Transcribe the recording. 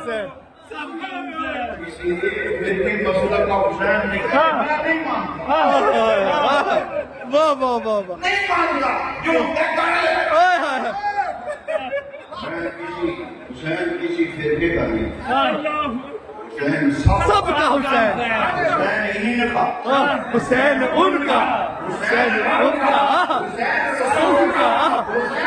حسین. اسی لیے فرقے مسئلہ کا حسین نہیں ہے. میں نہیں مانتا. واہ واہ واہ واہ. نہیں مانتا. جو کہتا ہے حسین کسی فرقے کا نہیں. حسین سب کا حسین. حسین انہی نے کہا. حسین ان کا. حسین ان کا. حسین ان کا.